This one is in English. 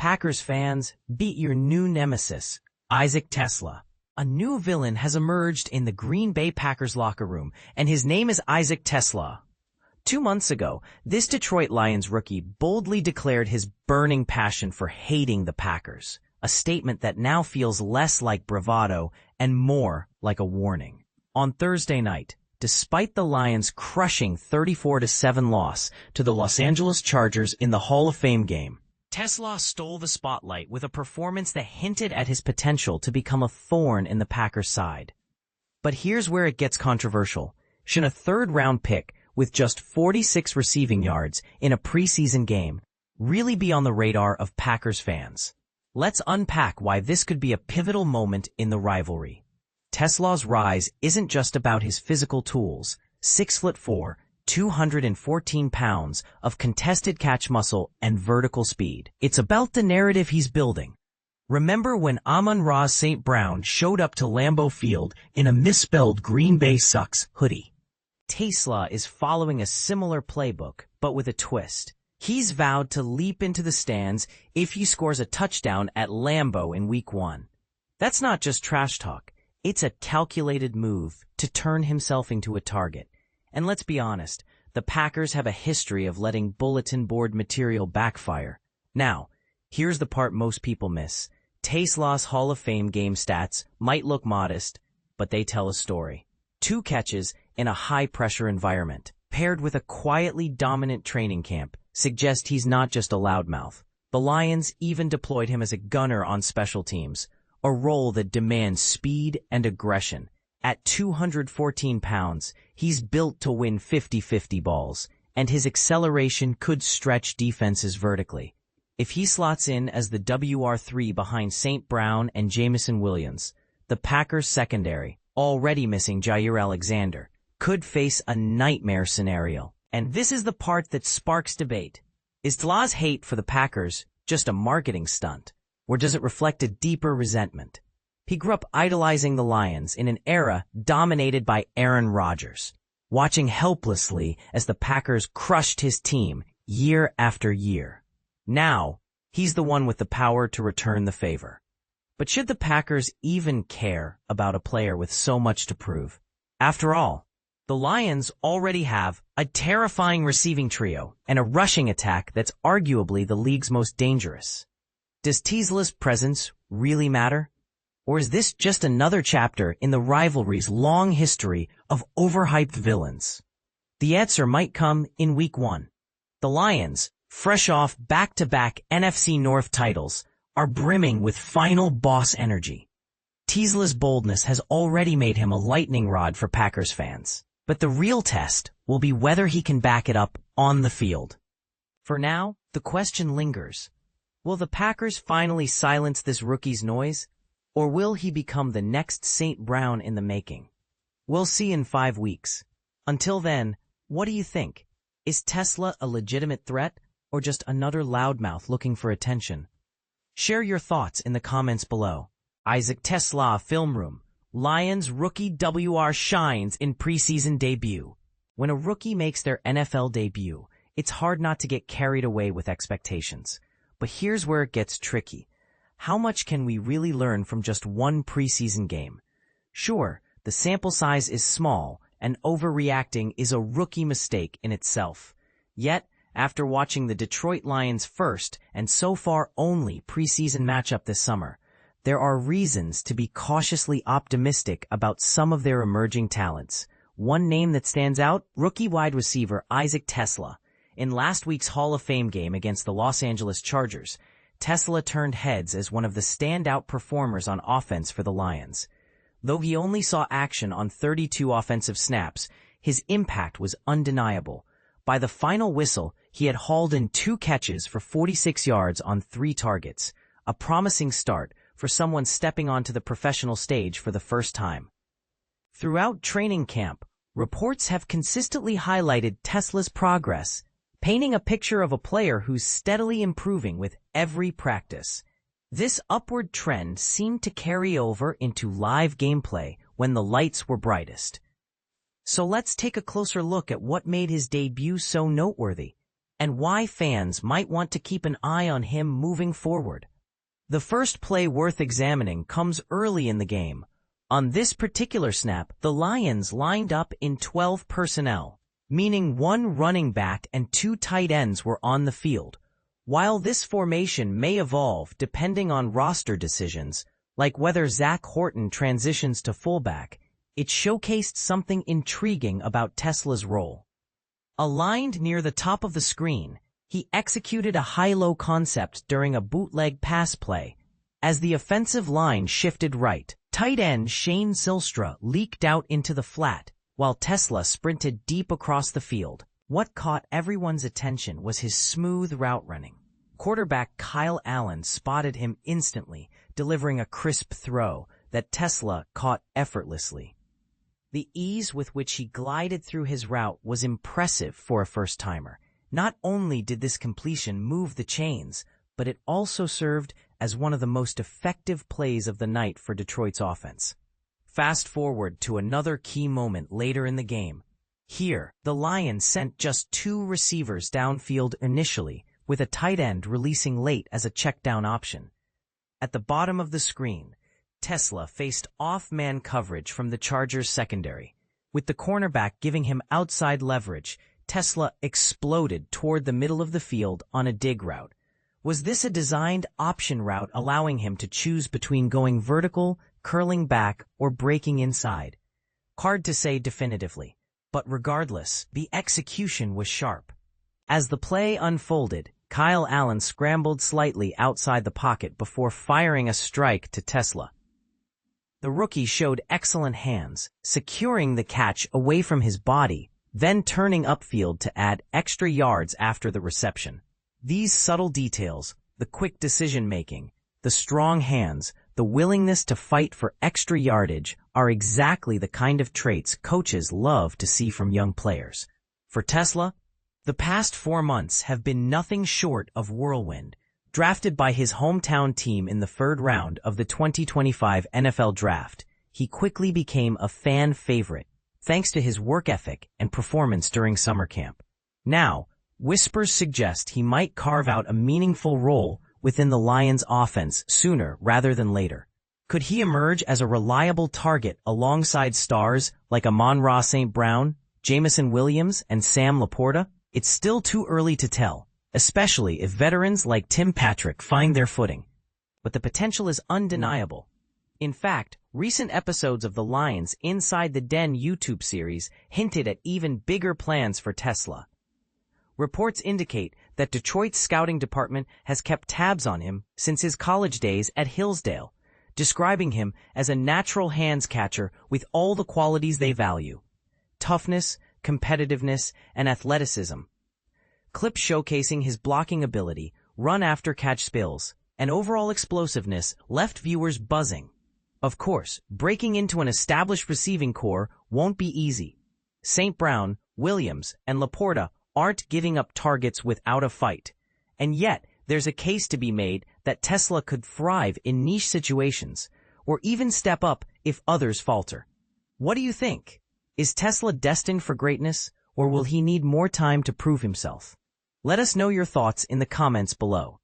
Packers fans, beat your new nemesis, Isaac TeSlaa. A new villain has emerged in the Green Bay Packers locker room, and his name is Isaac TeSlaa. 2 months ago, this Detroit Lions rookie boldly declared his burning passion for hating the Packers, a statement that now feels less like bravado and more like a warning. On Thursday night, despite the Lions' crushing 34-7 loss to the Los Angeles Chargers in the Hall of Fame game, TeSlaa stole the spotlight with a performance that hinted at his potential to become a thorn in the Packers' side. But here's where it gets controversial. Should a third-round pick with just 46 receiving yards in a preseason game really be on the radar of Packers fans? Let's unpack why this could be a pivotal moment in the rivalry. TeSlaa's rise isn't just about his physical tools, 6'4", 214 pounds of contested catch muscle and vertical speed. It's about the narrative he's building. Remember when Amon-Ra St. Brown showed up to Lambeau Field in a misspelled Green Bay Sucks hoodie? TeSlaa is following a similar playbook, but with a twist. He's vowed to leap into the stands if he scores a touchdown at Lambeau in Week 1. That's not just trash talk. It's a calculated move to turn himself into a target. And let's be honest, the Packers have a history of letting bulletin board material backfire. Now, here's the part most people miss. TeSlaa's Hall of Fame game stats might look modest, but they tell a story. 2 catches in a high-pressure environment, paired with a quietly dominant training camp, suggest he's not just a loudmouth. The Lions even deployed him as a gunner on special teams, a role that demands speed and aggression. At 214 pounds, he's built to win 50-50 balls, and his acceleration could stretch defenses vertically. If he slots in as the WR3 behind St. Brown and Jameson Williams, the Packers' secondary, already missing Jair Alexander, could face a nightmare scenario. And this is the part that sparks debate. Is TeSlaa's hate for the Packers just a marketing stunt, or does it reflect a deeper resentment? He grew up idolizing the Lions in an era dominated by Aaron Rodgers, watching helplessly as the Packers crushed his team year after year. Now, he's the one with the power to return the favor. But should the Packers even care about a player with so much to prove? After all, the Lions already have a terrifying receiving trio and a rushing attack that's arguably the league's most dangerous. Does TeSlaa's presence really matter? Or is this just another chapter in the rivalry's long history of overhyped villains? The answer might come in Week 1. The Lions, fresh off back-to-back NFC North titles, are brimming with final boss energy. TeSlaa's boldness has already made him a lightning rod for Packers fans. But the real test will be whether he can back it up on the field. For now, the question lingers. Will the Packers finally silence this rookie's noise? Or will he become the next St. Brown in the making? We'll see in 5 weeks. Until then, what do you think? Is TeSlaa a legitimate threat or just another loudmouth looking for attention? Share your thoughts in the comments below. Isaac TeSlaa Film Room. Lions rookie WR shines in preseason debut. When a rookie makes their NFL debut, it's hard not to get carried away with expectations. But here's where it gets tricky. How much can we really learn from just one preseason game? Sure, the sample size is small, and overreacting is a rookie mistake in itself. Yet, after watching the Detroit Lions' first, and so far only, preseason matchup this summer, there are reasons to be cautiously optimistic about some of their emerging talents. One name that stands out, rookie wide receiver Isaac TeSlaa. In last week's Hall of Fame game against the Los Angeles Chargers, TeSlaa turned heads as one of the standout performers on offense for the Lions. Though he only saw action on 32 offensive snaps, his impact was undeniable. By the final whistle, he had hauled in 2 catches for 46 yards on 3 targets, a promising start for someone stepping onto the professional stage for the first time. Throughout training camp, reports have consistently highlighted TeSlaa's progress, painting a picture of a player who's steadily improving with every practice. This upward trend seemed to carry over into live gameplay when the lights were brightest. So let's take a closer look at what made his debut so noteworthy. and why fans might want to keep an eye on him moving forward. The first play worth examining comes early in the game. On this particular snap, the Lions lined up in 12 personnel, meaning 1 running back and 2 tight ends were on the field. While this formation may evolve depending on roster decisions, like whether Zach Horton transitions to fullback, it showcased something intriguing about TeSlaa's role. Aligned near the top of the screen, he executed a high-low concept during a bootleg pass play. As the offensive line shifted right, tight end Shane Silstra leaked out into the flat, while TeSlaa sprinted deep across the field. What caught everyone's attention was his smooth route running. Quarterback Kyle Allen spotted him instantly, delivering a crisp throw that TeSlaa caught effortlessly. The ease with which he glided through his route was impressive for a first-timer. Not only did this completion move the chains, but it also served as one of the most effective plays of the night for Detroit's offense. Fast forward to another key moment later in the game. Here, the Lions sent just 2 receivers downfield initially, with a tight end releasing late as a check-down option. At the bottom of the screen, TeSlaa faced off-man coverage from the Chargers' secondary. With the cornerback giving him outside leverage, TeSlaa exploded toward the middle of the field on a dig route. Was this a designed option route allowing him to choose between going vertical, curling back, or breaking inside? Hard to say definitively, but regardless, the execution was sharp. As the play unfolded, Kyle Allen scrambled slightly outside the pocket before firing a strike to TeSlaa. The rookie showed excellent hands, securing the catch away from his body, then turning upfield to add extra yards after the reception. These subtle details, the quick decision-making, the strong hands, the willingness to fight for extra yardage are exactly the kind of traits coaches love to see from young players. For TeSlaa, the past 4 months have been nothing short of whirlwind. Drafted by his hometown team in the 3rd round of the 2025 NFL Draft, he quickly became a fan favorite, thanks to his work ethic and performance during summer camp. Now, whispers suggest he might carve out a meaningful role within the Lions' offense sooner rather than later. Could he emerge as a reliable target alongside stars like Amon-Ra St. Brown, Jameson Williams, and Sam Laporta? It's still too early to tell, especially if veterans like Tim Patrick find their footing. But the potential is undeniable. In fact, recent episodes of the Lions Inside the Den YouTube series hinted at even bigger plans for TeSlaa. Reports indicate that Detroit's scouting department has kept tabs on him since his college days at Hillsdale, describing him as a natural hands catcher with all the qualities they value: toughness, competitiveness, and athleticism. Clips showcasing his blocking ability, run-after-catch skills, and overall explosiveness left viewers buzzing. Of course, breaking into an established receiving corps won't be easy. St. Brown, Williams, and Laporta aren't giving up targets without a fight. And yet, there's a case to be made that TeSlaa could thrive in niche situations, or even step up if others falter. What do you think? Is TeSlaa destined for greatness, or will he need more time to prove himself? Let us know your thoughts in the comments below.